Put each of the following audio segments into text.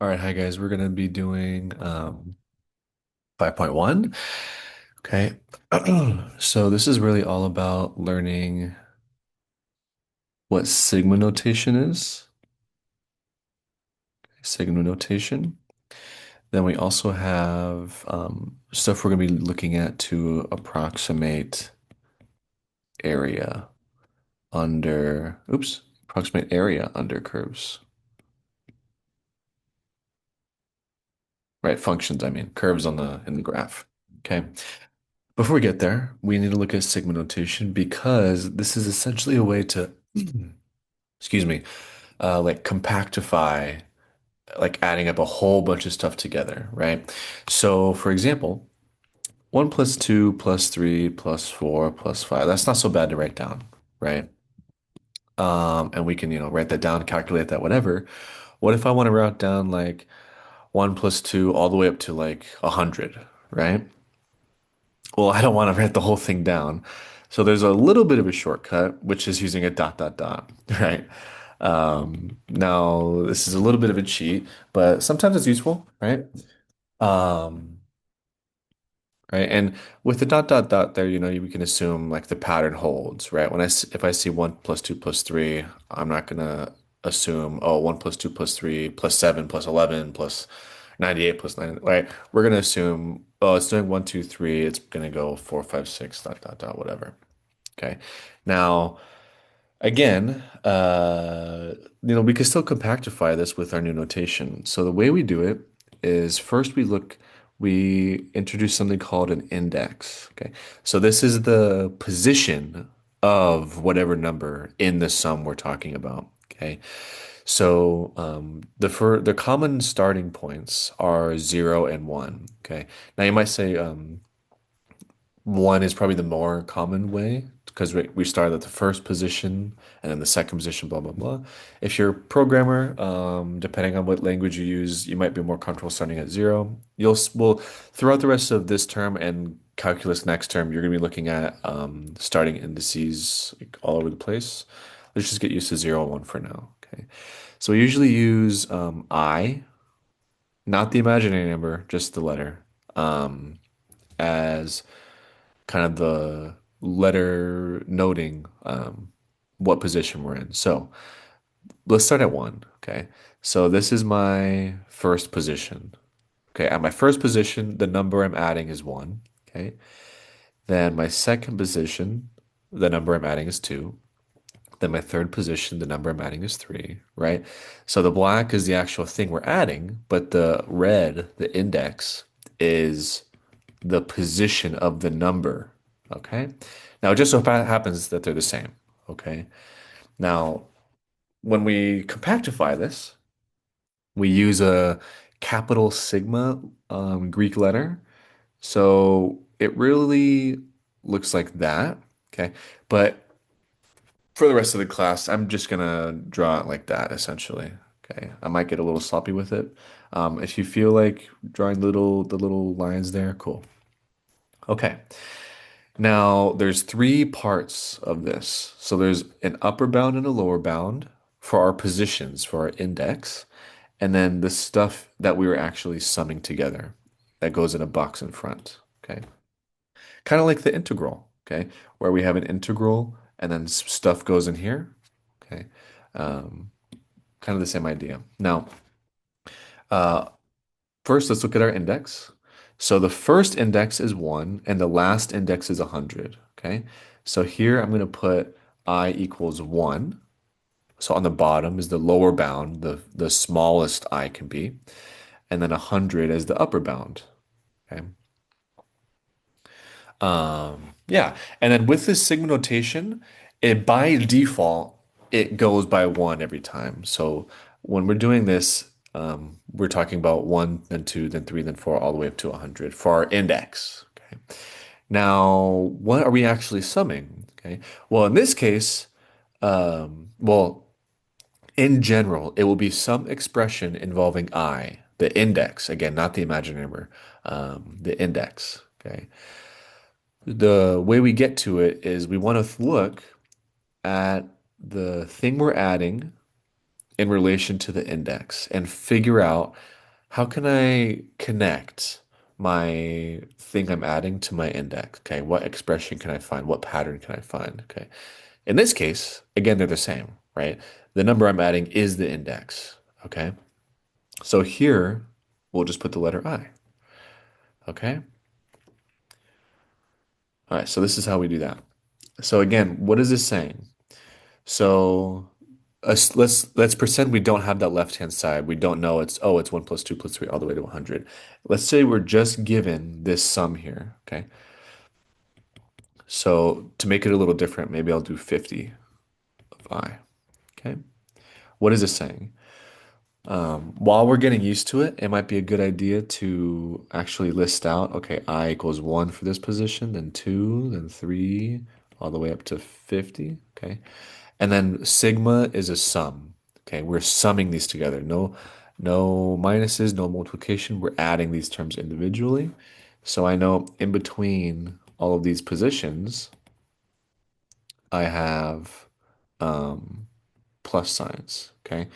All right, hi guys. We're gonna be doing 5.1. Okay. So this is really all about learning what sigma notation is. Sigma notation. Then we also have stuff we're gonna be looking at to approximate area approximate area under curves. Right, functions, I mean, curves on the in the graph. Okay. Before we get there, we need to look at sigma notation because this is essentially a way to excuse me, like compactify, like adding up a whole bunch of stuff together, right? So, for example, 1 plus 2 plus 3 plus 4 plus 5, that's not so bad to write down, right? And we can, write that down, calculate that, whatever. What if I want to write down like 1 plus 2 all the way up to like 100, right? Well, I don't want to write the whole thing down. So there's a little bit of a shortcut, which is using a dot, dot, dot, right? Now, this is a little bit of a cheat, but sometimes it's useful, right? Um, right. And with the dot, dot, dot there, we can assume like the pattern holds, right? If I see 1 plus 2 plus 3, I'm not going to assume, oh, 1 plus 2 plus 3 plus 7 plus 11 plus 98 plus 9, right? We're going to assume, oh, it's doing 1, 2, 3. It's going to go 4, 5, 6, dot, dot, dot, whatever. Okay. Now, again, we can still compactify this with our new notation. So the way we do it is first we introduce something called an index. Okay. So this is the position of whatever number in the sum we're talking about. Okay. So the common starting points are 0 and 1. Okay. Now you might say, one is probably the more common way because we start at the first position and then the second position, blah, blah, blah. If you're a programmer, depending on what language you use, you might be more comfortable starting at 0. Well, throughout the rest of this term and calculus next term, you're going to be looking at starting indices like, all over the place. Let's just get used to 0 and 1 for now. Okay. So we usually use I, not the imaginary number, just the letter, as kind of the letter noting what position we're in. So let's start at 1. Okay. So this is my first position. Okay. At my first position, the number I'm adding is 1. Okay. Then my second position, the number I'm adding is 2. Then my third position, the number I'm adding is 3, right? So the black is the actual thing we're adding, but the red, the index, is the position of the number. Okay. Now, it just so happens that they're the same. Okay. Now, when we compactify this, we use a capital sigma Greek letter. So it really looks like that. Okay. But for the rest of the class, I'm just gonna draw it like that essentially. Okay. I might get a little sloppy with it. If you feel like drawing the little lines there, cool. Okay. Now, there's three parts of this. So there's an upper bound and a lower bound for our positions, for our index, and then the stuff that we were actually summing together that goes in a box in front. Okay. Kind of like the integral, okay, where we have an integral and then stuff goes in here. Okay. Um, Kind of the same idea. Now, uh, first, let's look at our index. So the first index is 1 and the last index is 100. Okay. So here I'm going to put I equals 1. So on the bottom is the lower bound, the smallest I can be, and then 100 as the upper bound. Okay. Yeah. And then with this sigma notation, it by default, it goes by 1 every time. So when we're doing this, we're talking about 1, then 2, then 3, then 4, all the way up to 100 for our index. Okay. Now, what are we actually summing? Okay. Well, in this case, well, in general, it will be some expression involving I, the index, again, not the imaginary number, the index. Okay. The way we get to it is we want to look at the thing we're adding in relation to the index and figure out how can I connect my thing I'm adding to my index? Okay, what expression can I find? What pattern can I find? Okay. In this case, again, they're the same, right? The number I'm adding is the index. Okay. So here, we'll just put the letter I. Okay. All right. So this is how we do that. So again, what is this saying? So let's pretend we don't have that left-hand side. We don't know it's 1 plus 2 plus 3 all the way to 100. Let's say we're just given this sum here, okay? So to make it a little different, maybe I'll do 50 of I, okay? What is this saying? While we're getting used to it, it might be a good idea to actually list out, okay, I equals 1 for this position, then 2, then 3, all the way up to 50, okay? And then sigma is a sum. Okay, we're summing these together. No minuses, no multiplication. We're adding these terms individually. So I know in between all of these positions, I have plus signs. Okay.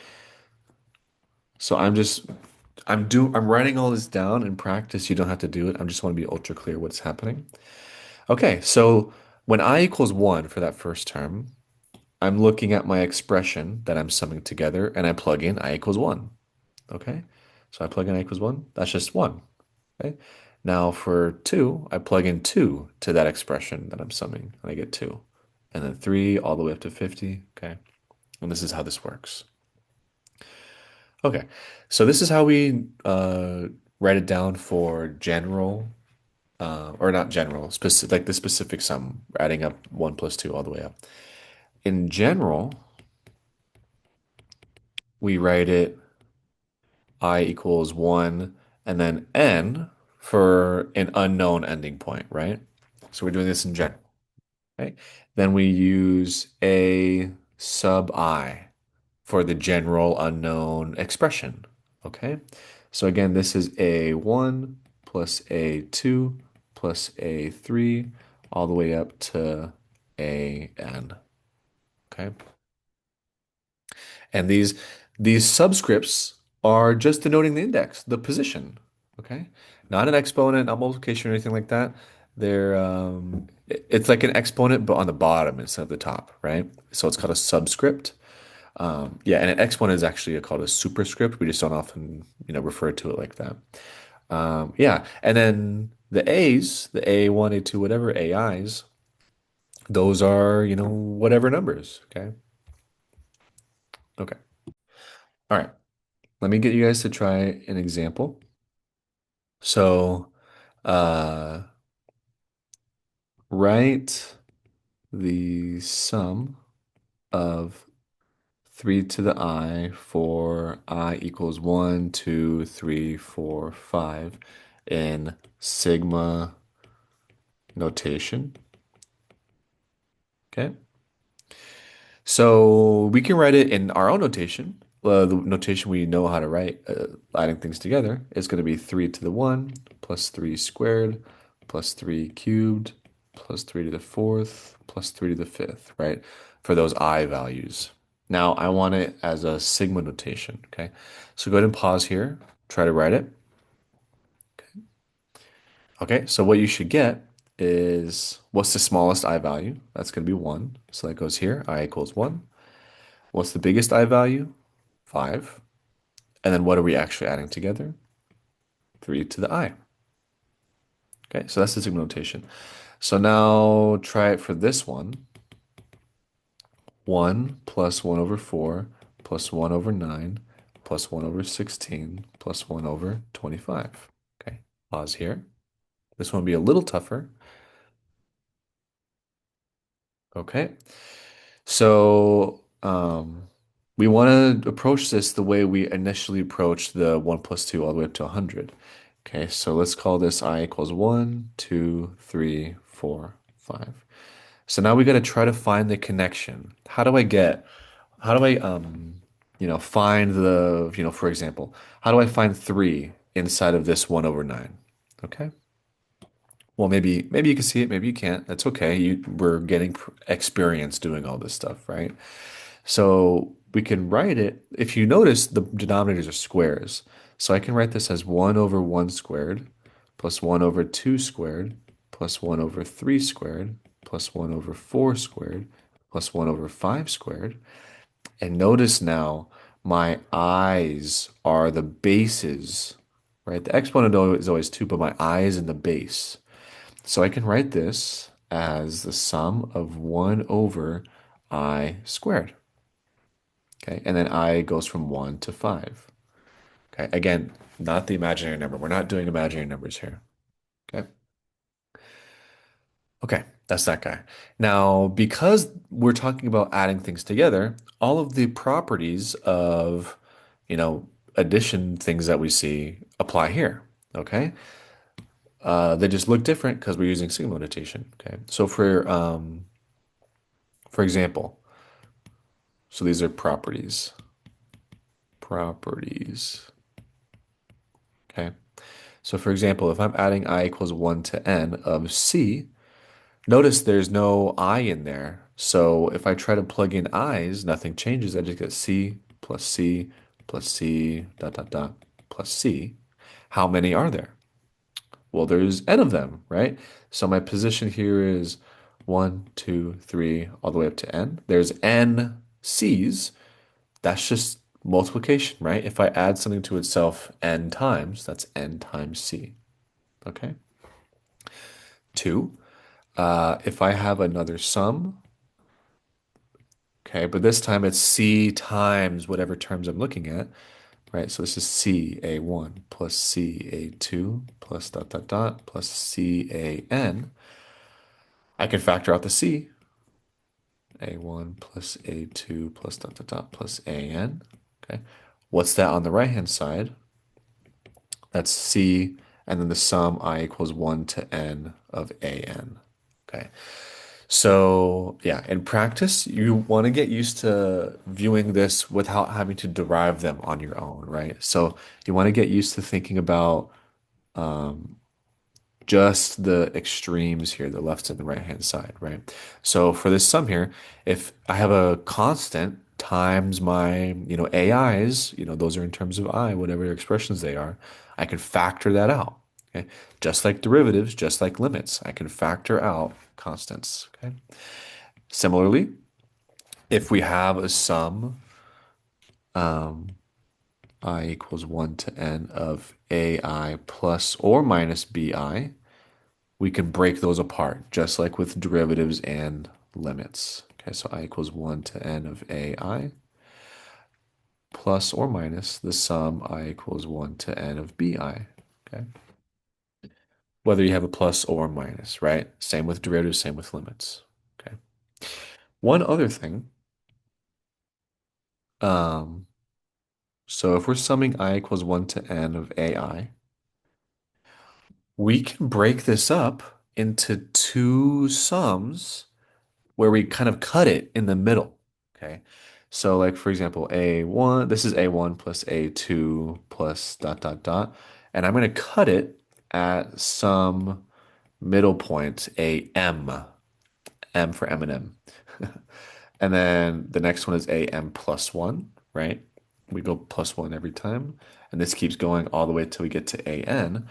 So I'm writing all this down in practice. You don't have to do it. I just want to be ultra clear what's happening. Okay, so when I equals 1 for that first term, I'm looking at my expression that I'm summing together and I plug in I equals 1. Okay. So I plug in I equals 1. That's just 1. Okay. Now for 2, I plug in 2 to that expression that I'm summing and I get 2. And then 3 all the way up to 50. Okay. And this is how this works. Okay. So this is how we write it down for general, or not general, specific, like the specific sum, adding up 1 plus 2 all the way up. In general, we write it I equals 1 and then n for an unknown ending point, right? So we're doing this in general, right? Then we use a sub I for the general unknown expression, okay? So again, this is a1 plus a2 plus a3 all the way up to an, okay? And these subscripts are just denoting the index, the position. Okay, not an exponent, not multiplication or anything like that. It's like an exponent, but on the bottom instead of the top, right? So it's called a subscript. Yeah, and an exponent is actually called a superscript. We just don't often, refer to it like that. Yeah, and then the A's, the A1, A2, whatever AIs, those are, whatever numbers. Okay. Okay. All right. Let me get you guys to try an example. So, uh, write the sum of 3 to the I for I equals 1, 2, 3, 4, 5 in sigma notation. Okay. So we can write it in our own notation. The notation we know how to write, adding things together, is going to be 3 to the 1 plus 3 squared plus 3 cubed plus 3 to the fourth plus 3 to the fifth, right? For those I values. Now I want it as a sigma notation, okay? So go ahead and pause here, try to write it. Okay, so what you should get is what's the smallest I value? That's going to be 1. So that goes here, I equals 1. What's the biggest I value? 5. And then what are we actually adding together? 3 to the I. Okay, so that's the sigma notation. So now try it for this one. 1 plus 1 over 4 plus 1 over 9 plus 1 over 16 plus 1 over 25. Okay, pause here. This one will be a little tougher. Okay, so we want to approach this the way we initially approached the 1 plus 2 all the way up to 100. Okay, so let's call this I equals 1, 2, 3, 4, 5. So now we got to try to find the connection. How do I, find for example, how do I find 3 inside of this 1 over 9? Okay. Well, maybe you can see it, maybe you can't. That's okay. We're getting experience doing all this stuff, right? So we can write it, if you notice, the denominators are squares. So I can write this as 1 over 1 squared plus 1 over 2 squared plus 1 over 3 squared plus 1 over 4 squared plus 1 over 5 squared. And notice now my i's are the bases, right? The exponent is always 2, but my I is in the base. So I can write this as the sum of 1 over I squared. Okay, and then I goes from 1 to 5. Okay, again, not the imaginary number. We're not doing imaginary numbers here. Okay, okay, that's that guy. Now, because we're talking about adding things together, all of the properties of, addition things that we see apply here. Okay, they just look different because we're using signal notation. Okay, so for example, so these are properties. Properties. Okay. So for example, if I'm adding I equals 1 to n of c, notice there's no I in there. So if I try to plug in i's, nothing changes. I just get c plus c dot dot dot plus c. How many are there? Well, there's n of them, right? So my position here is 1, 2, 3, all the way up to n. There's n c's. That's just multiplication, right? If I add something to itself n times, that's n times c. Okay. Two, if I have another sum, okay, but this time it's c times whatever terms I'm looking at, right? So this is c a1 plus c a2 plus dot dot dot plus c a n. I can factor out the c, a1 plus a2 plus dot dot dot plus an. Okay. What's that on the right-hand side? That's c, and then the sum I equals 1 to n of an. Okay. So, yeah, in practice, you want to get used to viewing this without having to derive them on your own, right? So, you want to get used to thinking about just the extremes here, the left and the right hand side, right? So, for this sum here, if I have a constant times my, AIs, those are in terms of I, whatever expressions they are, I can factor that out. Okay. Just like derivatives, just like limits, I can factor out constants. Okay. Similarly, if we have a sum, I equals 1 to n of ai plus or minus bi, we can break those apart, just like with derivatives and limits. Okay, so I equals 1 to n of ai plus or minus the sum I equals 1 to n of bi. Okay, whether you have a plus or minus, right? Same with derivatives, same with limits. Okay. One other thing, um, so if we're summing I equals 1 to n of ai, we can break this up into two sums where we kind of cut it in the middle. Okay. So like for example, A1, this is A1 plus A2 plus dot dot dot. And I'm going to cut it at some middle point, A M, M for M and M. And then the next one is AM plus one, right? We go plus one every time. And this keeps going all the way till we get to AN.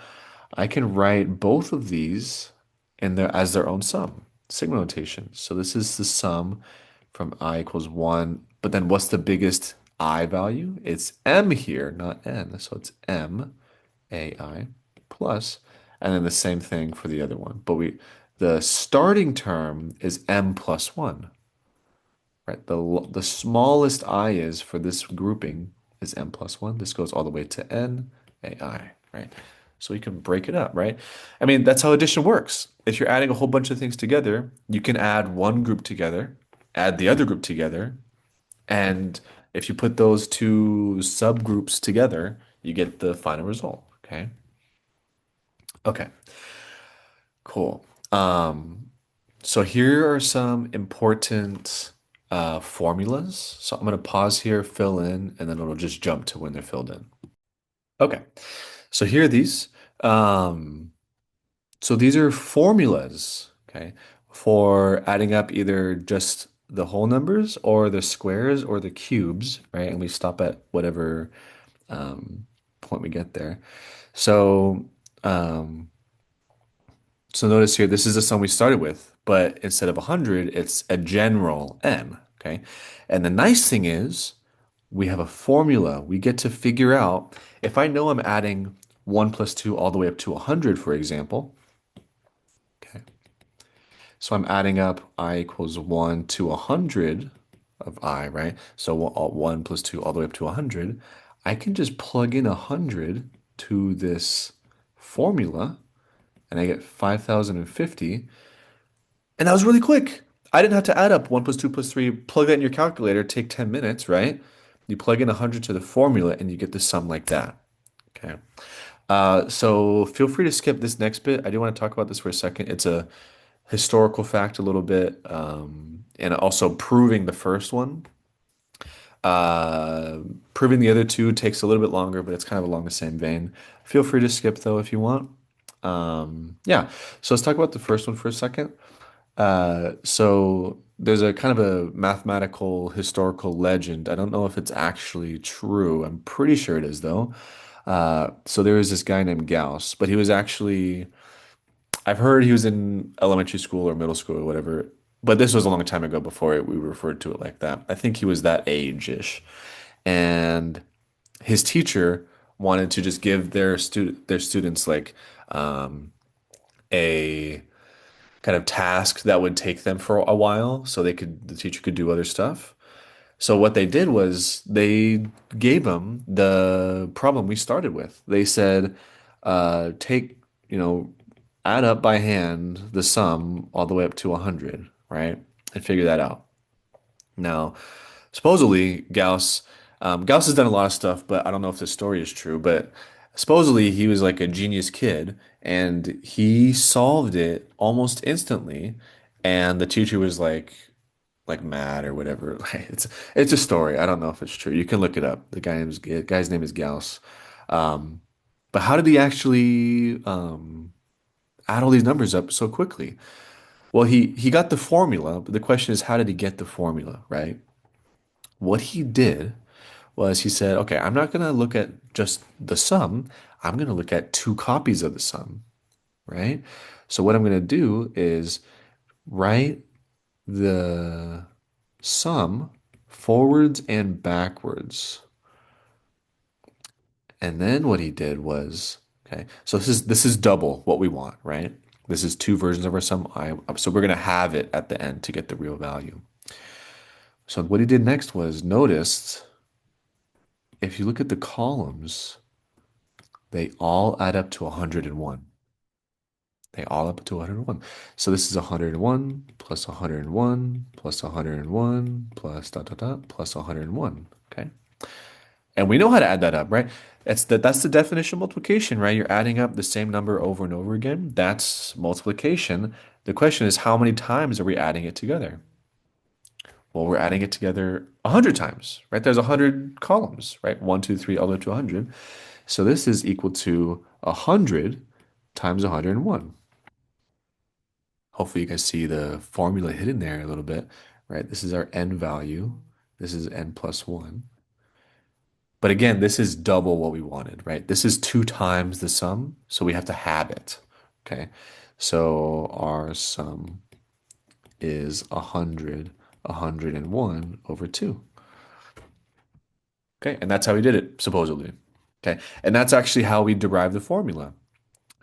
I can write both of these in their as their own sum, sigma notation. So this is the sum from I equals one. But then what's the biggest I value? It's M here, not N. So it's M AI plus, and then the same thing for the other one. But the starting term is M plus one. Right, the smallest I is for this grouping is m plus 1. This goes all the way to n ai, right? So you can break it up, right? I mean, that's how addition works. If you're adding a whole bunch of things together, you can add one group together, add the other group together, and if you put those two subgroups together, you get the final result, okay? Okay, cool. So here are some important formulas. So I'm going to pause here, fill in, and then it'll just jump to when they're filled in. Okay, so here are these. Um, so these are formulas, okay, for adding up either just the whole numbers or the squares or the cubes, right? And we stop at whatever point we get there. So, um, so notice here, this is the sum we started with, but instead of 100, it's a general n, okay? And the nice thing is we have a formula. We get to figure out if I know I'm adding 1 plus 2 all the way up to 100, for example, okay? So I'm adding up I equals 1 to 100 of I, right? So 1 plus 2 all the way up to 100. I can just plug in 100 to this formula and I get 5,050. And that was really quick. I didn't have to add up 1 plus 2 plus 3, plug that in your calculator, take 10 minutes, right? You plug in 100 to the formula and you get the sum like that. Okay. So feel free to skip this next bit. I do want to talk about this for a second. It's a historical fact a little bit, and also proving the first one. Uh, Proving the other two takes a little bit longer, but it's kind of along the same vein. Feel free to skip though if you want. Yeah, so let's talk about the first one for a second. So there's a kind of a mathematical historical legend. I don't know if it's actually true. I'm pretty sure it is though. So there was this guy named Gauss, but he was actually, I've heard he was in elementary school or middle school or whatever, but this was a long time ago before we referred to it like that. I think he was that age-ish. And his teacher wanted to just give their students like a kind of task that would take them for a while so the teacher could do other stuff. So what they did was they gave them the problem we started with. They said, take, you know, add up by hand the sum all the way up to 100, right? And figure that out. Now, supposedly Gauss has done a lot of stuff, but I don't know if this story is true, but supposedly he was like a genius kid and he solved it almost instantly. And the teacher was like mad or whatever. It's a story. I don't know if it's true. You can look it up. Guy's name is Gauss. Um, but how did he actually add all these numbers up so quickly? Well, he got the formula, but the question is how did he get the formula, right? What he did was he said, okay, I'm not going to look at just the sum. I'm going to look at two copies of the sum, right? So what I'm going to do is write the sum forwards and backwards. And then what he did was, okay, so this is double what we want, right? This is two versions of our sum I, so we're going to have it at the end to get the real value. So what he did next was notice if you look at the columns, they all add up to 101. They all up to 101. So this is 101 plus 101 plus 101 plus dot dot dot plus 101. Okay. And we know how to add that up, right? That's the definition of multiplication, right? You're adding up the same number over and over again. That's multiplication. The question is how many times are we adding it together? Well, we're adding it together 100 times, right? There's 100 columns, right? One, two, three, all the way to 100. So this is equal to 100 times 101. Hopefully you guys see the formula hidden there a little bit, right? This is our n value. This is n plus 1. But again, this is double what we wanted, right? This is two times the sum, so we have to have it, okay? So our sum is 100, 101 over 2. Okay, and that's how we did it, supposedly. Okay, and that's actually how we derive the formula.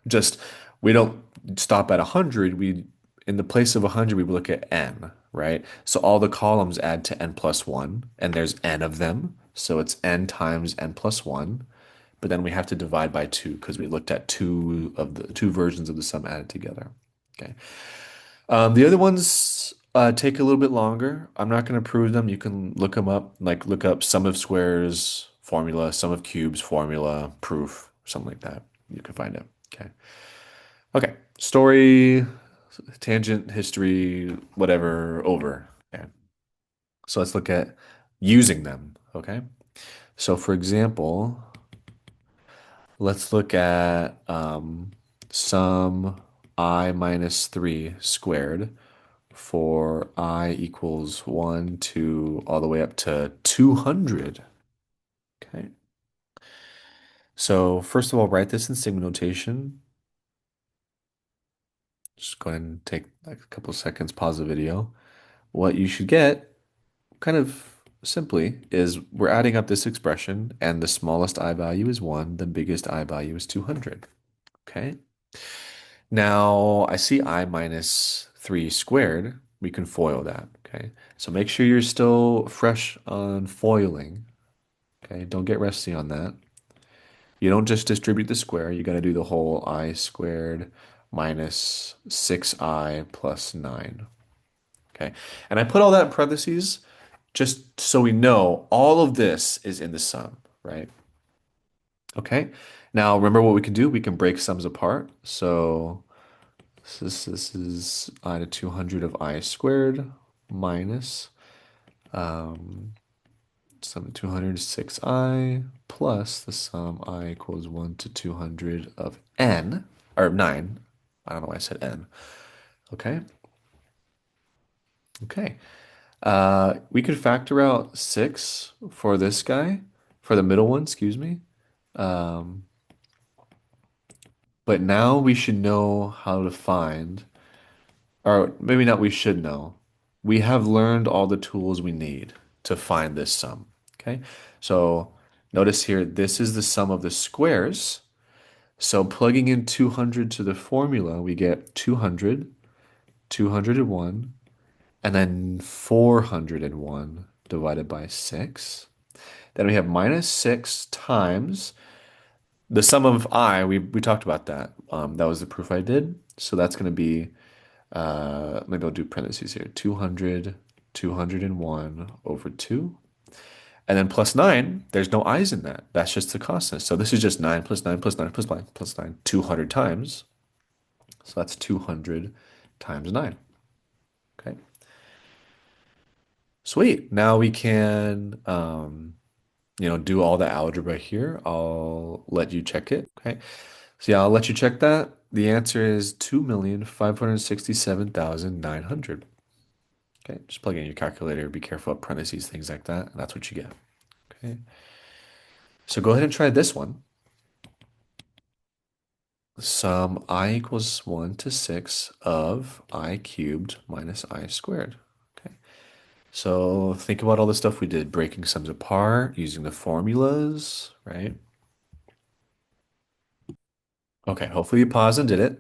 Just we don't stop at 100. We in the place of 100, we look at n, right? So all the columns add to n plus 1, and there's n of them. So it's n times n plus 1. But then we have to divide by 2 because we looked at two versions of the sum added together. Okay. The other ones take a little bit longer. I'm not going to prove them. You can look them up, like look up sum of squares formula, sum of cubes formula, proof, something like that. You can find it. Okay. Okay. Story, tangent, history, whatever, over. Okay. So let's look at using them. Okay. So for example, let's look at sum I minus 3 squared for I equals 1 to all the way up to 200. Okay. So first of all, write this in sigma notation. Just go ahead and take like a couple of seconds, pause the video. What you should get, kind of simply, is we're adding up this expression, and the smallest I value is 1, the biggest I value is 200. Okay. Now I see I minus 3 squared. We can FOIL that. Okay. So make sure you're still fresh on foiling. Okay. Don't get rusty on that. You don't just distribute the square, you got to do the whole I squared minus 6I plus 9. Okay. And I put all that in parentheses just so we know all of this is in the sum, right? Okay. Now remember what we can do? We can break sums apart. So this is I to 200 of I squared minus sum of 200 is 6I plus the sum I equals 1 to 200 of n, or 9. I don't know why I said n. Okay. Okay. We could factor out 6 for this guy, for the middle one, excuse me. Um, but now we should know how to find, or maybe not we should know. We have learned all the tools we need to find this sum. Okay. So notice here, this is the sum of the squares. So plugging in 200 to the formula, we get 200, 201, and then 401 divided by 6. Then we have minus 6 times the sum of I. We talked about that. That was the proof I did. So that's going to be, maybe I'll do parentheses here, 200, 201 over 2. And then plus 9, there's no i's in that. That's just the constant. So this is just 9 plus 9 plus 9 plus 9 plus 9, 200 times. So that's 200 times 9. Okay. Sweet. Now we can, do all the algebra here. I'll let you check it. Okay. So yeah, I'll let you check that. The answer is 2,567,900. Okay. Just plug in your calculator. Be careful of parentheses, things like that. And that's what you get. Okay. So go ahead and try this one. Sum I equals 1 to 6 of I cubed minus I squared. Okay. So think about all the stuff we did, breaking sums apart, using the formulas, right? Okay, hopefully you paused and did it.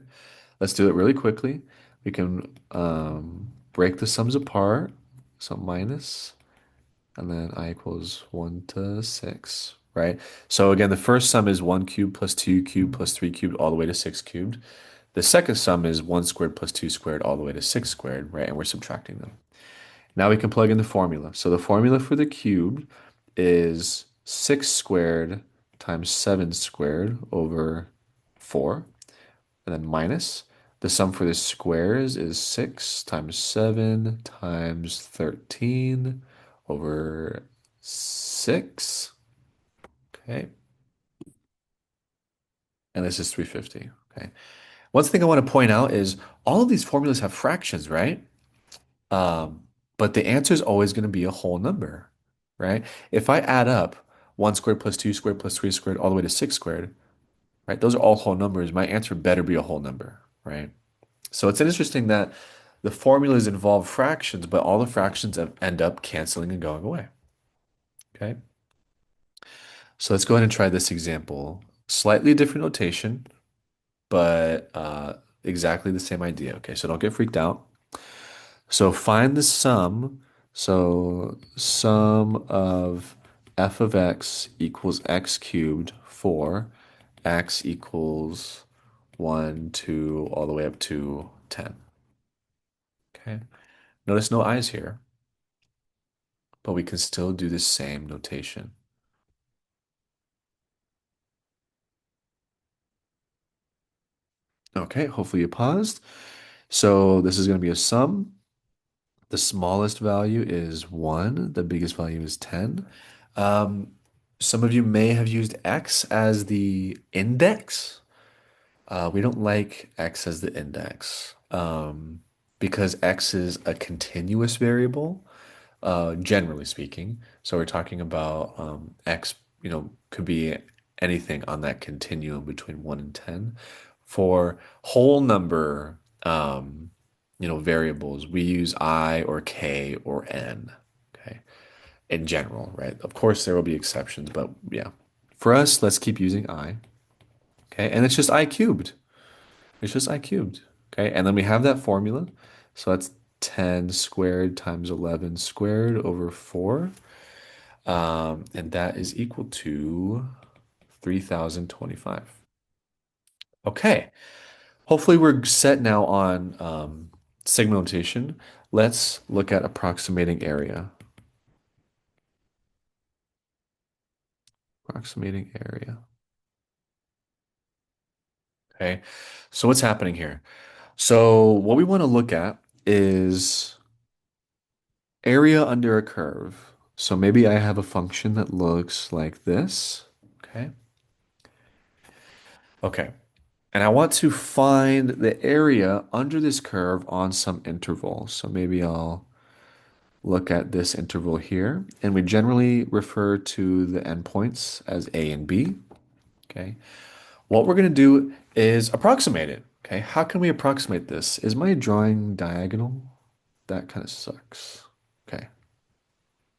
Let's do it really quickly. We can break the sums apart. So minus, and then I equals 1 to 6, right? So again, the first sum is 1 cubed plus 2 cubed plus 3 cubed all the way to 6 cubed. The second sum is 1 squared plus 2 squared all the way to 6 squared, right? And we're subtracting them. Now we can plug in the formula. So the formula for the cubed is 6 squared times 7 squared over 4. And then minus the sum for the squares is 6 times 7 times 13 over 6. Okay. And this is 350. Okay. One thing I want to point out is all of these formulas have fractions, right? Um, but the answer is always going to be a whole number, right? If I add up 1 squared plus 2 squared plus 3 squared all the way to 6 squared, right? Those are all whole numbers. My answer better be a whole number, right? So it's interesting that the formulas involve fractions, but all the fractions end up canceling and going away. Okay. So let's go ahead and try this example. Slightly different notation, but exactly the same idea. Okay, so don't get freaked out. So find the sum. So sum of f of x equals x cubed for x equals 1, 2, all the way up to 10. Okay. Notice no i's here, but we can still do the same notation. Okay, hopefully you paused. So this is going to be a sum. The smallest value is 1. The biggest value is 10. Um, some of you may have used x as the index. We don't like x as the index. because x is a continuous variable, generally speaking. So we're talking about x, could be anything on that continuum between 1 and 10. For whole number, variables, we use I or k or n, okay, in general, right? Of course, there will be exceptions, but yeah. For us, let's keep using I, okay? And it's just I cubed. It's just I cubed, okay? And then we have that formula. So that's 10 squared times 11 squared over 4. And that is equal to 3,025. Okay. Hopefully we're set now on signal notation. Let's look at approximating area. Approximating area. Okay. So what's happening here? So what we want to look at is area under a curve. So maybe I have a function that looks like this. Okay. Okay. And I want to find the area under this curve on some interval. So maybe I'll look at this interval here. And we generally refer to the endpoints as A and B. Okay. What we're going to do is approximate it. Okay. How can we approximate this? Is my drawing diagonal? That kind of sucks. Okay.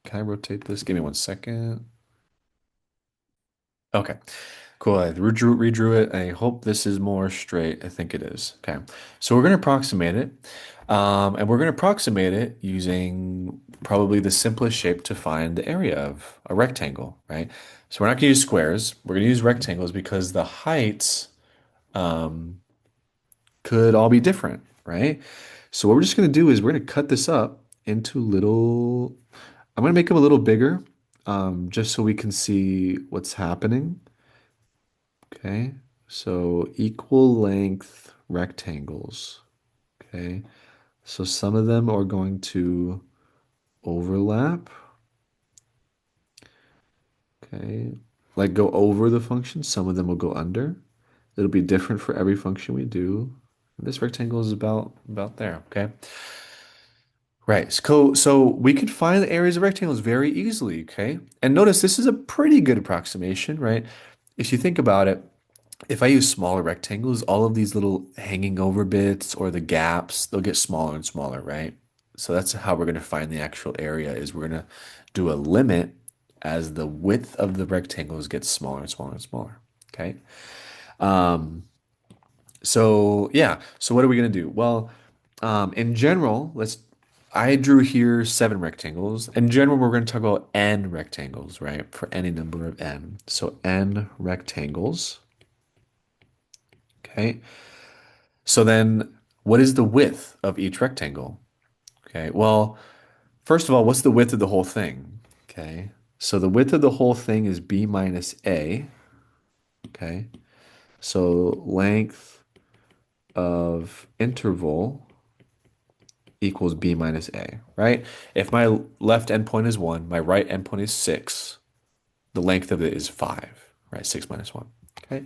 Can I rotate this? Give me 1 second. Okay. Cool. I redrew it. I hope this is more straight. I think it is. Okay. So we're going to approximate it. And we're going to approximate it using probably the simplest shape to find the area of a rectangle, right? So we're not going to use squares. We're going to use rectangles because the heights could all be different, right? So what we're just going to do is we're going to cut this up into little, I'm going to make them a little bigger, just so we can see what's happening. Okay, so equal length rectangles. Okay, so some of them are going to overlap. Okay, like go over the function. Some of them will go under. It'll be different for every function we do. This rectangle is about there. Okay, right. So we could find the areas of rectangles very easily. Okay, and notice this is a pretty good approximation, right? If you think about it, if I use smaller rectangles, all of these little hanging over bits or the gaps, they'll get smaller and smaller, right? So that's how we're going to find the actual area is we're going to do a limit as the width of the rectangles gets smaller and smaller and smaller. Okay. So yeah. So what are we going to do? Well, in general, I drew here 7 rectangles. In general, we're going to talk about n rectangles, right? For any number of n. So n rectangles. Okay. So then what is the width of each rectangle? Okay, well, first of all, what's the width of the whole thing? Okay, so the width of the whole thing is b minus a. Okay, so length of interval equals b minus a, right? If my left endpoint is 1, my right endpoint is 6, the length of it is 5, right? 6 minus 1. Okay,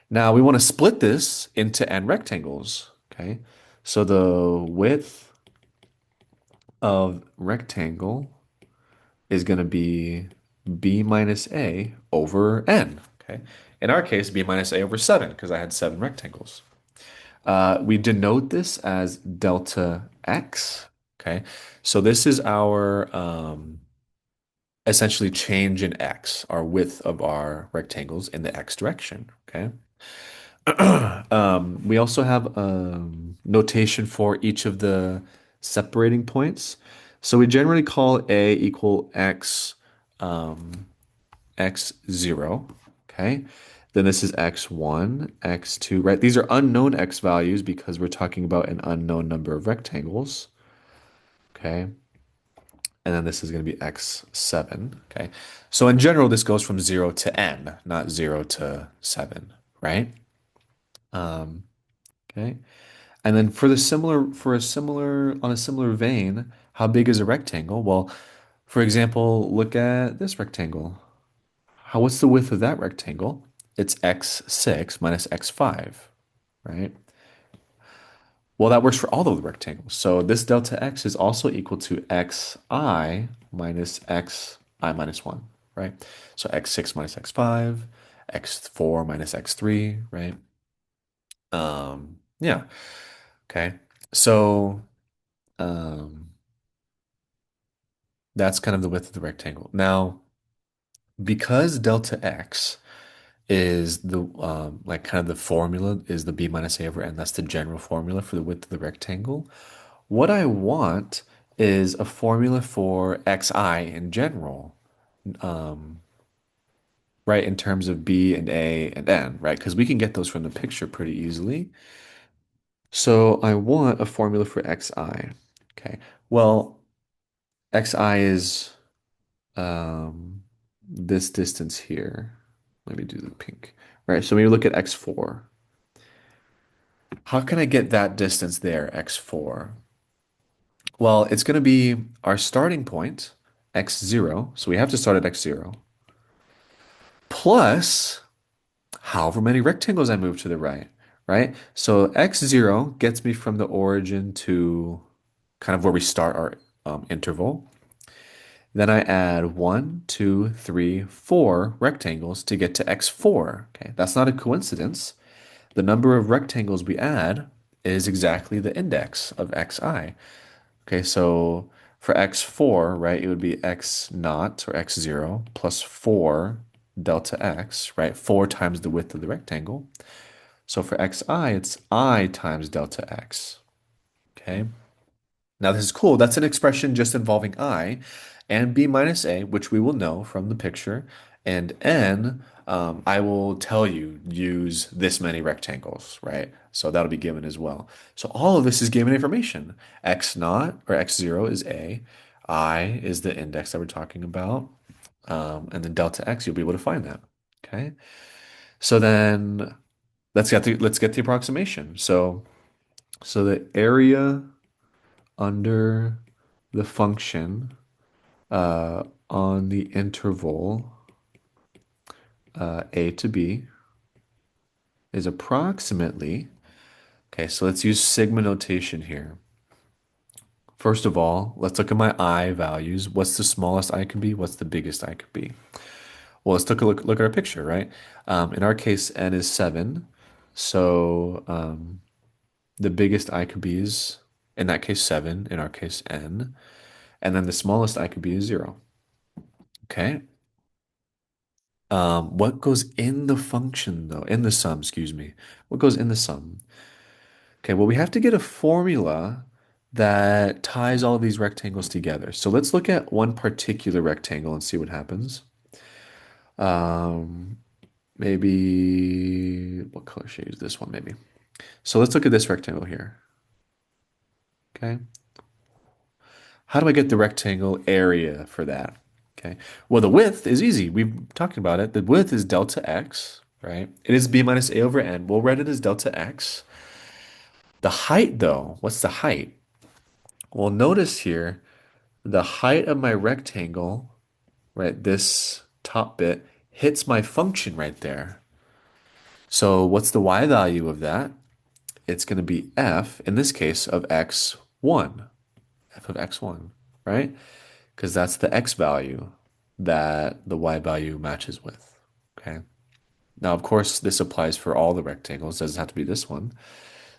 now we want to split this into n rectangles. Okay, so the width of rectangle is going to be b minus a over n. Okay. In our case, b minus a over 7 because I had 7 rectangles. We denote this as delta x. Okay. So this is our essentially change in x, our width of our rectangles in the x direction. Okay. We also have notation for each of the separating points. So we generally call A equal x, x0. Okay. Then this is x1, x2, right? These are unknown x values because we're talking about an unknown number of rectangles. Okay. And then this is going to be x7. Okay. So in general, this goes from 0 to n, not 0 to 7, right? Okay. And then on a similar vein, how big is a rectangle? Well, for example, look at this rectangle. What's the width of that rectangle? It's x6 minus x5, right? Well, that works for all of the rectangles. So this delta x is also equal to xi minus xi minus 1, right? So x6 minus x5, x4 minus x3, right? Yeah. Okay. So um, that's kind of the width of the rectangle. Now, because delta x is the like kind of the formula is the b minus a over n. That's the general formula for the width of the rectangle. What I want is a formula for xi in general, right? In terms of b and a and n, right? Because we can get those from the picture pretty easily. So I want a formula for xi. Okay. Well, xi is this distance here. Let me do the pink. Right. So when you look at x4, how can I get that distance there, x4? Well, it's going to be our starting point, x0. So we have to start at x0 plus however many rectangles I move to the right, right? So x0 gets me from the origin to kind of where we start our interval. Then I add one, two, three, four rectangles to get to x4. Okay, that's not a coincidence. The number of rectangles we add is exactly the index of xi. Okay, so for x4, right, it would be x naught or x0 plus 4 delta x, right? 4 times the width of the rectangle. So for xi, it's I times delta x. Okay. Now this is cool. That's an expression just involving I and b minus a, which we will know from the picture, and n, I will tell you use this many rectangles, right? So that'll be given as well. So all of this is given information. X naught or x0 is a, I is the index that we're talking about, and then delta x, you'll be able to find that. Okay. So then let's get the approximation. So the area under the function on the interval a to b is approximately, okay, so let's use sigma notation here. First of all, let's look at my I values. What's the smallest I could be? What's the biggest I could be? Well, let's take a look at our picture, right? In our case, n is 7. So the biggest I could be is, in that case, 7. In our case, n. And then the smallest I could be is 0. Okay. What goes in the function though? In the sum, excuse me. What goes in the sum? Okay, well, we have to get a formula that ties all of these rectangles together. So let's look at one particular rectangle and see what happens. Um, maybe what color should I use? This one, maybe. So let's look at this rectangle here. Okay. How do I get the rectangle area for that? Okay. Well, the width is easy. We've talked about it. The width is delta x, right? It is b minus a over n. We'll write it as delta x. The height, though, what's the height? Well, notice here, the height of my rectangle, right, this top bit, hits my function right there. So what's the y value of that? It's going to be f, in this case, of x1. F of x1, right? Because that's the x value that the y value matches with. Okay. Now, of course, this applies for all the rectangles. It doesn't have to be this one.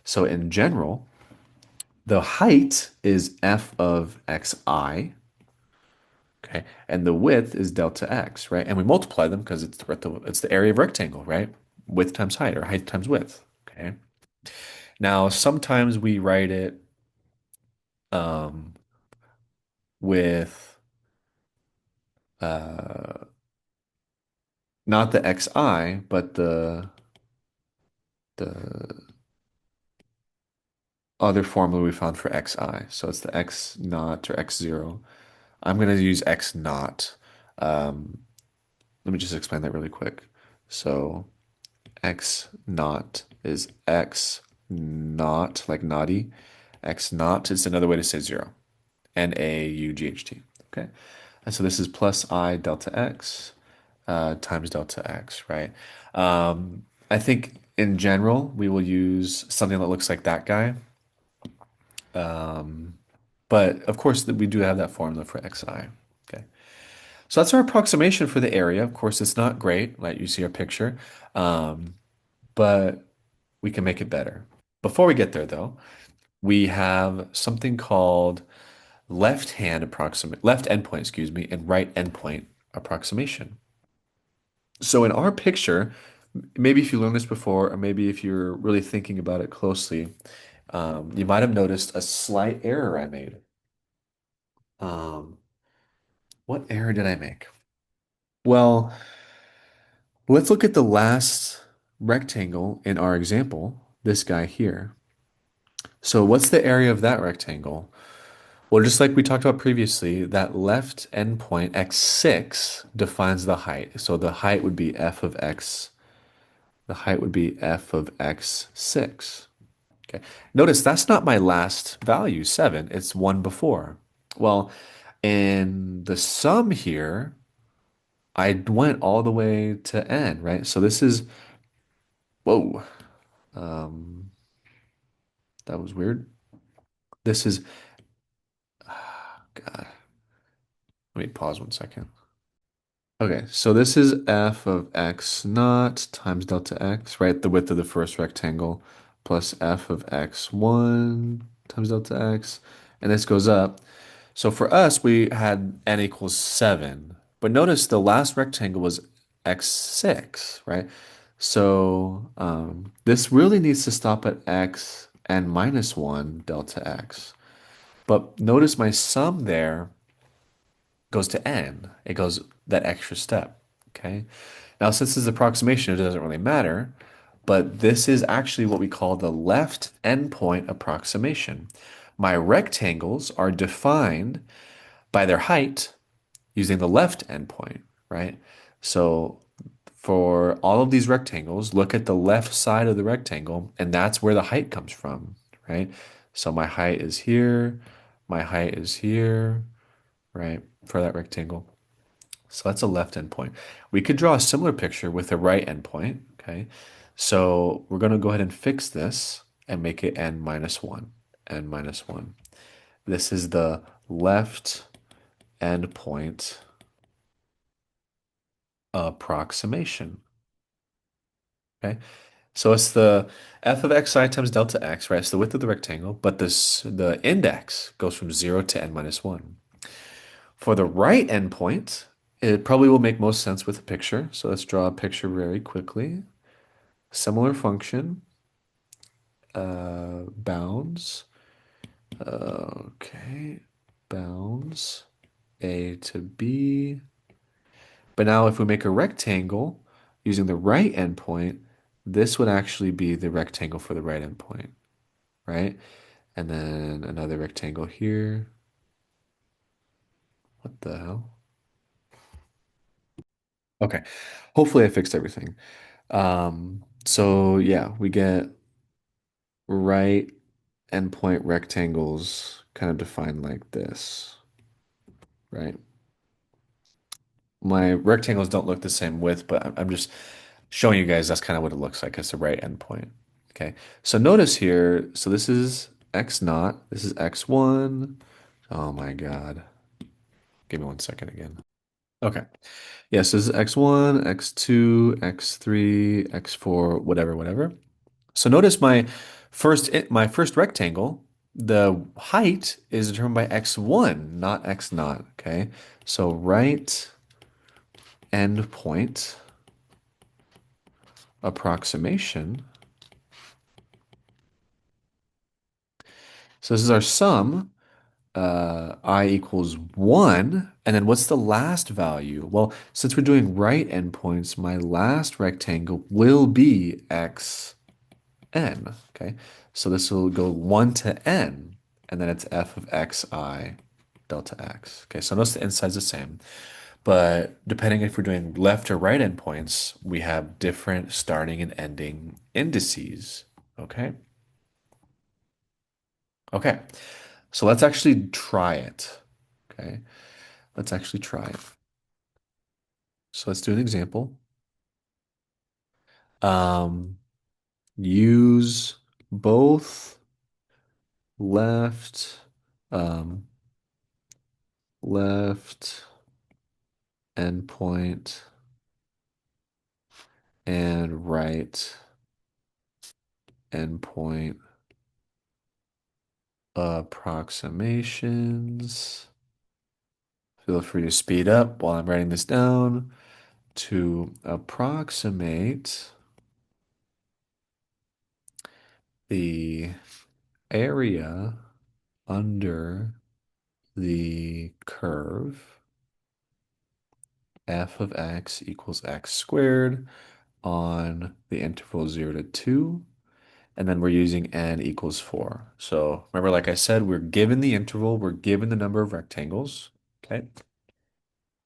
So in general, the height is f of xi, okay, and the width is delta x, right? And we multiply them because it's the area of rectangle, right? Width times height or height times width, okay? Now, sometimes we write it um, with uh, not the xi, but the other formula we found for xi. So it's the x naught or x0. I'm going to use x naught. Um, Let me just explain that really quick. So x naught is x naught, like naughty. X naught is another way to say 0. N-A-U-G-H-T. Okay. And so this is plus I delta x times delta x, right? I think in general, we will use something that looks like that guy. Um, but of course, we do have that formula for xi. Okay. So that's our approximation for the area. Of course, it's not great, like you see our picture, um, but we can make it better. Before we get there, though, we have something called left endpoint, excuse me, and right endpoint approximation. So in our picture, maybe if you learned this before, or maybe if you're really thinking about it closely, you might have noticed a slight error I made. Um, what error did I make? Well, let's look at the last rectangle in our example, this guy here. So what's the area of that rectangle? Well, just like we talked about previously, that left endpoint x6 defines the height. So the height would be f of x. The height would be f of x6. Okay. Notice that's not my last value, 7. It's one before. Well, in the sum here, I went all the way to n, right? So this is, whoa, um, that was weird. This is, God, let me pause 1 second. Okay, so this is f of x naught times delta x, right? The width of the first rectangle plus f of x1 times delta x, and this goes up. So for us, we had n equals 7, but notice the last rectangle was x6, right? So this really needs to stop at x and minus 1 delta x. But notice my sum there goes to n. It goes that extra step. Okay. Now, since this is approximation, it doesn't really matter, but this is actually what we call the left endpoint approximation. My rectangles are defined by their height using the left endpoint, right? So for all of these rectangles, look at the left side of the rectangle, and that's where the height comes from, right? So my height is here, my height is here, right, for that rectangle. So that's a left endpoint. We could draw a similar picture with a right endpoint, okay? So we're going to go ahead and fix this and make it n minus 1, n minus 1. This is the left endpoint approximation, okay? So it's the f of xi times delta x, right? It's the width of the rectangle, but the index goes from 0 to n minus 1. For the right endpoint, it probably will make most sense with a picture. So let's draw a picture very quickly. Similar function, bounds. Okay, bounds A to B. But now if we make a rectangle using the right endpoint, this would actually be the rectangle for the right endpoint, right? And then another rectangle here. What the hell? Okay, hopefully I fixed everything. So yeah, we get right endpoint rectangles kind of defined like this, right? My rectangles don't look the same width, but I'm just showing you guys that's kind of what it looks like. It's the right endpoint. Okay. So notice here, so this is x naught, this is x1. Oh my God. Give me 1 second again. Okay. Yeah, so this is x1, x2, x3, x4, whatever, whatever. So notice my first rectangle, the height is determined by x1, not x naught, okay? So right endpoint approximation. So this is our sum, I equals 1. And then what's the last value? Well, since we're doing right endpoints, my last rectangle will be x n. Okay, so this will go 1 to n, and then it's f of xi delta x. Okay, so notice the inside's the same, but depending if we're doing left or right endpoints, we have different starting and ending indices. Okay, okay, so let's actually try it. Okay, let's actually try it. So let's do an example. Um, use both left, um, left endpoint and right endpoint approximations. Feel free to speed up while I'm writing this down. To approximate the area under the curve f of x equals x squared on the interval 0 to 2, and then we're using n equals 4. So remember, like I said, we're given the interval, we're given the number of rectangles, okay?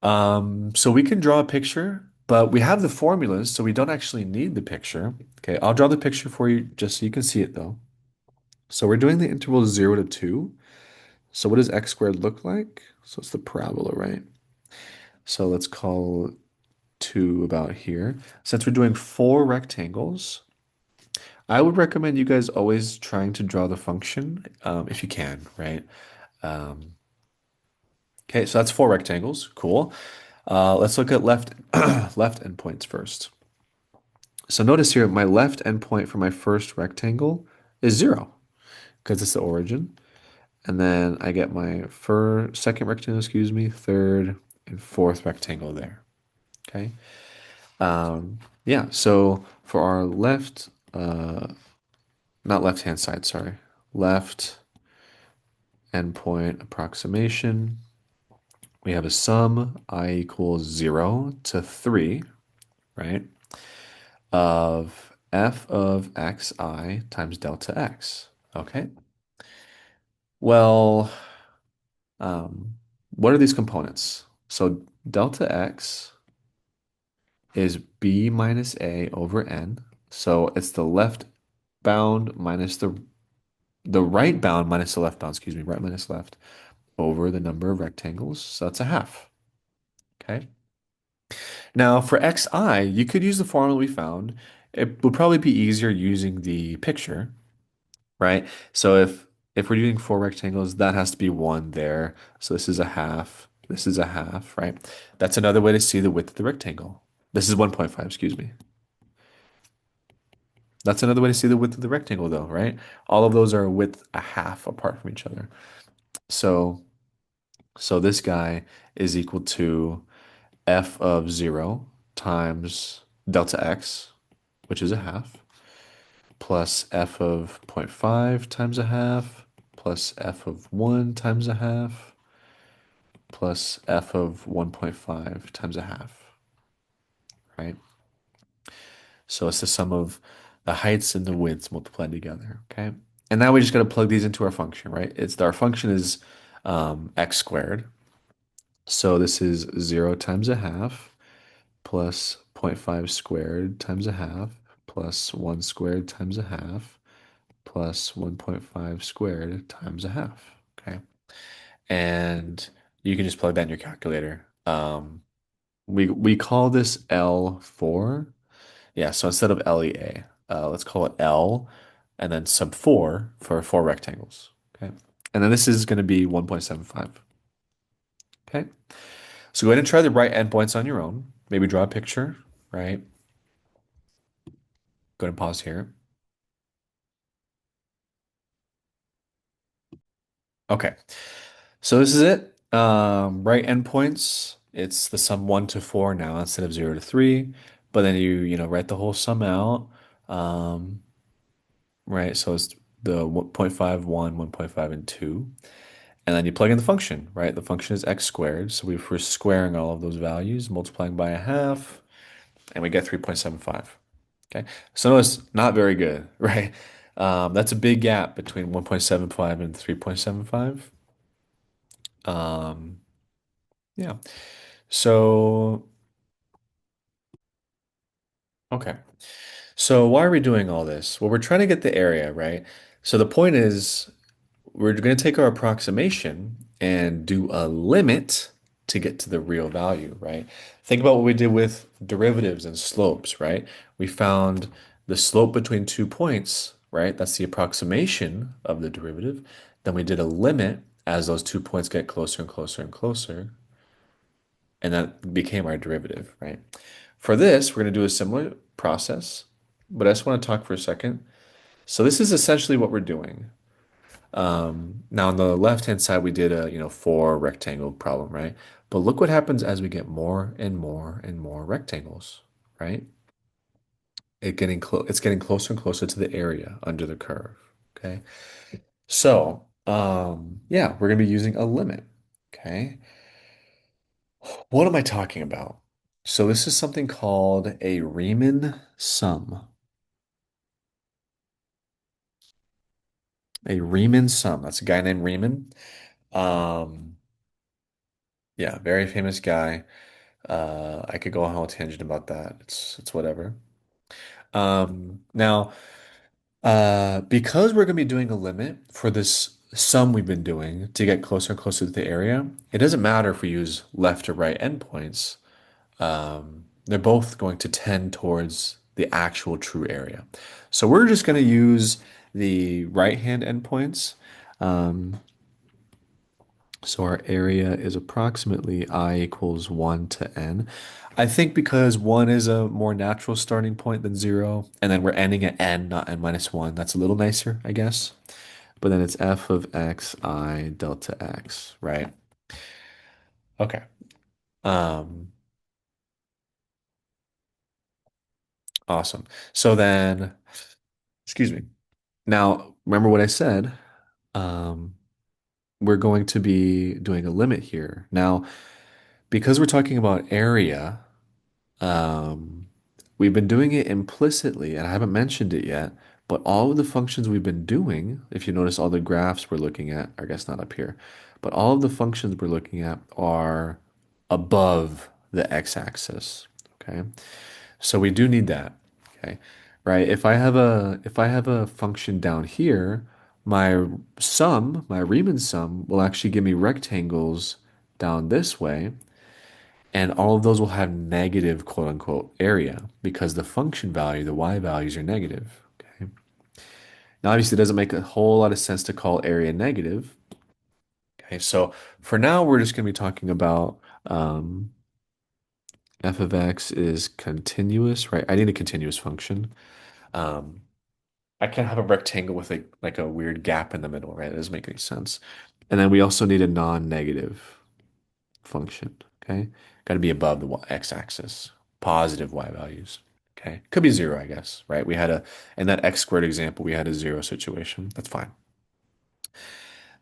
So we can draw a picture, but we have the formulas, so we don't actually need the picture. Okay, I'll draw the picture for you just so you can see it though. So we're doing the interval 0 to 2. So what does x squared look like? So it's the parabola, right? So let's call 2 about here. Since we're doing 4 rectangles, I would recommend you guys always trying to draw the function if you can, right? Um, okay, so that's 4 rectangles. Cool. Let's look at left left endpoints first. So notice here, my left endpoint for my first rectangle is 0 because it's the origin. And then I get my second rectangle, excuse me, third and fourth rectangle there. Okay. Yeah, so for our left, not left-hand side, sorry, left endpoint approximation, we have a sum I equals 0 to 3, right, of f of xi times delta x. Okay. Well, um, what are these components? So delta x is b minus a over n. So it's the left bound minus the right bound minus the left bound, excuse me, right minus left over the number of rectangles. So that's a half. Okay. Now for xi, you could use the formula we found. It would probably be easier using the picture, right? So if we're doing 4 rectangles, that has to be 1 there. So this is a half. This is a half, right? That's another way to see the width of the rectangle. This is 1.5, excuse me. That's another way to see the width of the rectangle, though, right? All of those are a width a half apart from each other. So, so this guy is equal to f of 0 times delta x, which is a half, plus f of zero point 0.5 times a half, plus f of 1 times a half, plus f of 1.5 times a half, right? So it's the sum of the heights and the widths multiplied together, okay? And now we just got to plug these into our function, right? It's our function is x squared. So this is 0 times a half plus zero point 0.5 squared times a half plus 1 squared times a half plus 1.5 squared times a half, okay? And you can just plug that in your calculator. We call this L4. Yeah, so instead of LEA, let's call it L and then sub 4 for 4 rectangles. Okay. And then this is going to be 1.75. Okay. So go ahead and try the right endpoints on your own. Maybe draw a picture, right? Go ahead and pause here. Okay. So this is it. Right endpoints, it's the sum 1 to 4 now instead of 0 to 3. But then write the whole sum out. Um, right? So it's the 1.5, 1, 1.5, and 2. And then you plug in the function, right? The function is x squared. So we're squaring all of those values, multiplying by a half, and we get 3.75. Okay. So notice not very good, right? That's a big gap between 1.75 and 3.75. Um, yeah. So, okay. So why are we doing all this? Well, we're trying to get the area, right? So the point is we're going to take our approximation and do a limit to get to the real value, right? Think about what we did with derivatives and slopes, right? We found the slope between 2 points, right? That's the approximation of the derivative. Then we did a limit as those 2 points get closer and closer and closer, and that became our derivative, right? For this, we're going to do a similar process, but I just want to talk for a second. So this is essentially what we're doing. Now on the left-hand side, we did a, four rectangle problem, right? But look what happens as we get more and more and more rectangles, right? It's getting closer and closer to the area under the curve. Okay. So, yeah, we're gonna be using a limit. Okay. What am I talking about? So this is something called a Riemann sum. A Riemann sum. That's a guy named Riemann. Um, yeah, very famous guy. I could go on a whole tangent about that. It's whatever. Now, because we're going to be doing a limit for this sum we've been doing to get closer and closer to the area, it doesn't matter if we use left or right endpoints. They're both going to tend towards the actual true area. So we're just going to use the right-hand endpoints. Um, so our area is approximately I equals 1 to n. I think because 1 is a more natural starting point than 0, and then we're ending at n, not n minus 1. That's a little nicer, I guess. But then it's f of x I delta x, right? Okay. Um, awesome. So then, excuse me. Now, remember what I said? Um, we're going to be doing a limit here. Now, because we're talking about area, Um, we've been doing it implicitly, and I haven't mentioned it yet, but all of the functions we've been doing, if you notice all the graphs we're looking at, I guess not up here, but all of the functions we're looking at are above the x-axis. Okay. So we do need that. Okay. Right. If I have a function down here, my Riemann sum will actually give me rectangles down this way. And all of those will have negative quote unquote area because the function value, the y values are negative. Okay. Now, obviously, it doesn't make a whole lot of sense to call area negative. Okay. So for now, we're just going to be talking about f of x is continuous, right? I need a continuous function. Um, I can't have a rectangle with like a weird gap in the middle, right? It doesn't make any sense. And then we also need a non-negative function. Okay. Got to be above the x-axis, positive y values. Okay. Could be zero, I guess, right? In that x squared example, we had a zero situation. That's fine.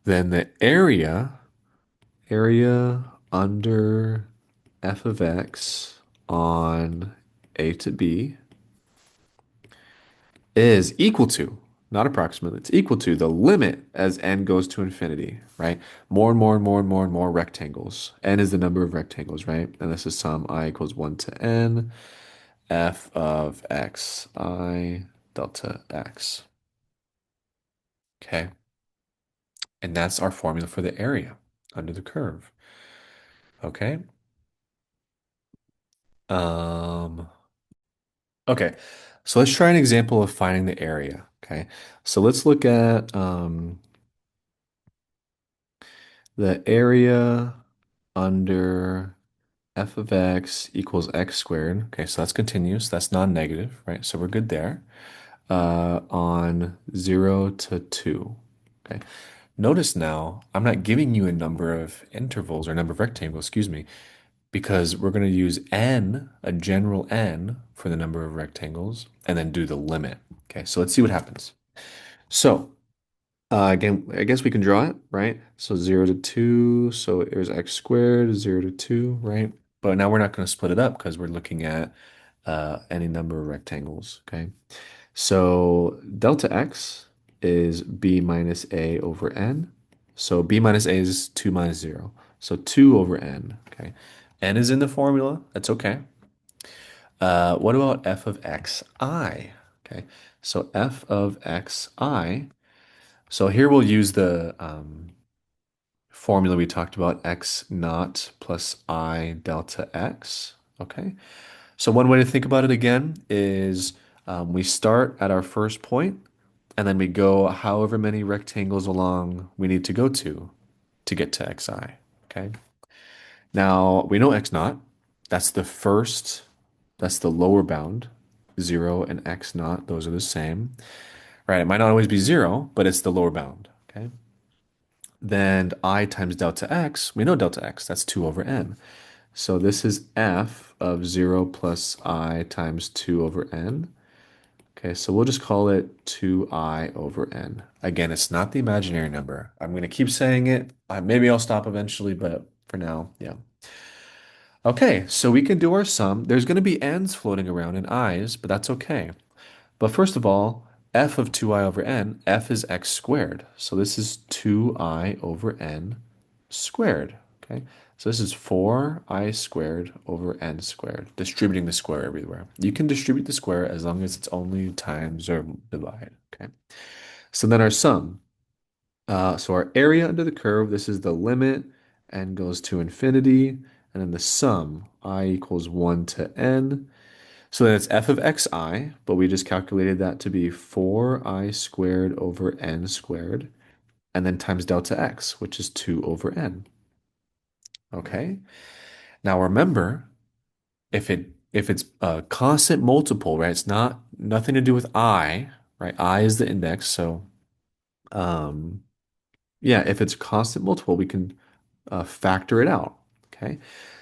Then the area under f of x on a to b is equal to, not approximately, it's equal to the limit as n goes to infinity, right? More and more and more and more and more rectangles. N is the number of rectangles, right? And this is sum I equals 1 to n, f of x I delta x. Okay. And that's our formula for the area under the curve. Okay. Um, okay. So let's try an example of finding the area. Okay. So let's look at the area under f of x equals x squared. Okay, so that's continuous. That's non-negative, right? So we're good there. On 0 to 2. Okay. Notice now, I'm not giving you a number of intervals or number of rectangles, excuse me, because we're going to use n, a general n, for the number of rectangles, and then do the limit. Okay, so let's see what happens. So again, I guess we can draw it, right? So 0 to 2, so there's x squared, 0 to 2, right? But now we're not going to split it up because we're looking at any number of rectangles, okay? So delta x is b minus a over n. So b minus a is 2 minus 0. So 2 over n, okay? N is in the formula. That's okay. What about f of x I? Okay, so f of x I. So here we'll use the formula we talked about, x naught plus I delta x. Okay, so one way to think about it again is we start at our first point. and then we go however many rectangles along we need to go to get to xi. Okay. Now we know x naught. That's the first, that's the lower bound. 0 and x naught, those are the same. Right? It might not always be 0, but it's the lower bound. Okay. Then I times delta x, we know delta x, that's 2 over n. So this is f of 0 plus I times 2 over n. Okay, so we'll just call it 2I over n. Again, it's not the imaginary number. I'm going to keep saying it. Maybe I'll stop eventually, but for now, yeah. Okay, so we can do our sum. There's going to be n's floating around in i's, but that's okay. But first of all, f of 2I over n, f is x squared. So this is 2I over n squared. Okay, so this is 4I squared over n squared, distributing the square everywhere. You can distribute the square as long as it's only times or divide. Okay, so then our sum. So our area under the curve, this is the limit, n goes to infinity, and then the sum, I equals 1 to n. So then it's f of xi, but we just calculated that to be 4I squared over n squared, and then times delta x, which is 2 over n. Okay. Now remember, if it's a constant multiple, right? It's not nothing to do with I, right? I is the index, so um, yeah, if it's a constant multiple, we can factor it out. Okay.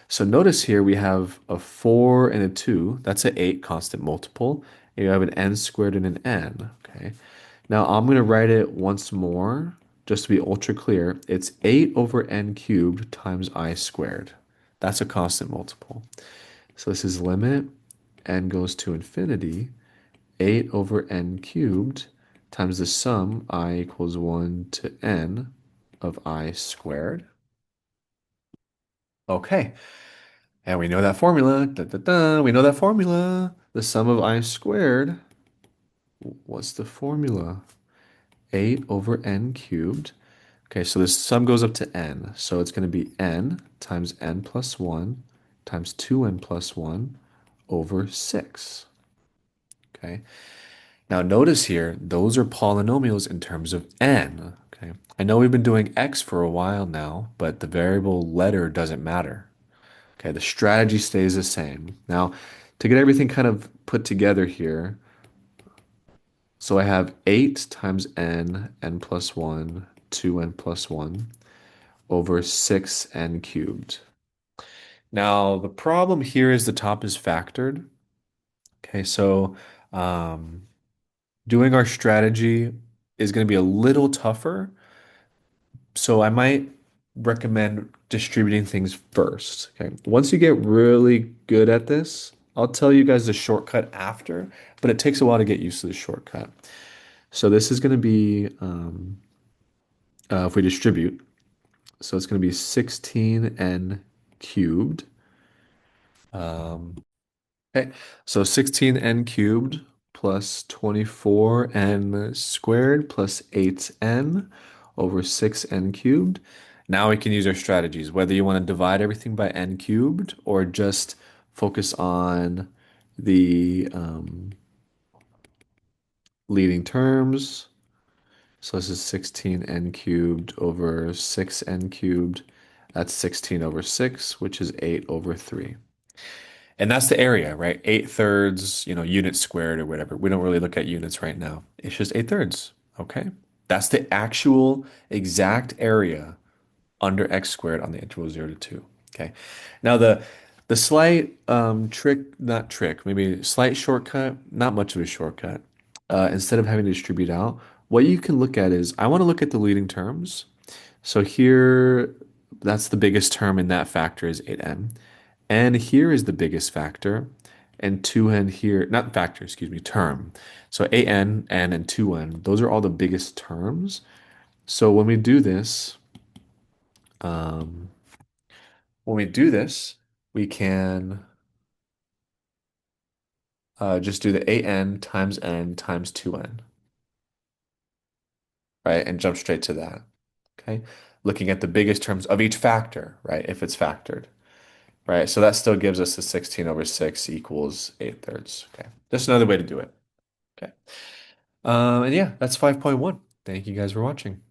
So notice here we have a 4 and a 2. That's an 8 constant multiple. And you have an n squared and an n. Okay. Now I'm going to write it once more just to be ultra clear. It's 8 over n cubed times I squared. That's a constant multiple. So this is limit n goes to infinity. 8 over n cubed times the sum I equals 1 to n of I squared. Okay. And we know that formula. Da, da, da. We know that formula. The sum of I squared. What's the formula? 8 over n cubed. Okay, so the sum goes up to n. So it's going to be n times n plus 1 times 2n plus 1 over 6. Okay. Now notice here, those are polynomials in terms of n. Okay. I know we've been doing x for a while now, but the variable letter doesn't matter. Okay, the strategy stays the same. Now, to get everything kind of put together here, so I have 8 times n plus 1, 2n plus 1, over 6n cubed. Now, the problem here is the top is factored. Okay, so um, doing our strategy is going to be a little tougher. So I might recommend distributing things first. Okay. Once you get really good at this, I'll tell you guys the shortcut after, but it takes a while to get used to the shortcut. So this is going to be, if we distribute, so it's going to be 16n cubed. Okay, so 16n cubed plus 24n squared plus 8n over 6n cubed. Now we can use our strategies, whether you want to divide everything by n cubed or just focus on the leading terms. So this is 16n cubed over 6n cubed. That's 16 over 6, which is 8 over 3. And that's the area, right? 8 thirds, units squared or whatever. We don't really look at units right now. It's just 8 thirds. Okay. That's the actual exact area under x squared on the interval 0 to 2. Okay. Now the slight not trick, maybe slight shortcut, not much of a shortcut. Instead of having to distribute out, what you can look at is I want to look at the leading terms. So here, that's the biggest term in that factor is 8n. And here is the biggest factor, and 2n here, not factor, excuse me, term. So 8n, n, and 2n, those are all the biggest terms. So um, when we do this, we can just do the 8n times n times 2n, right? And jump straight to that, okay? Looking at the biggest terms of each factor, right? If it's factored. Right, so that still gives us the 16 over 6 equals 8 thirds. Okay, just another way to do it. Okay, And yeah, that's 5.1. Thank you guys for watching.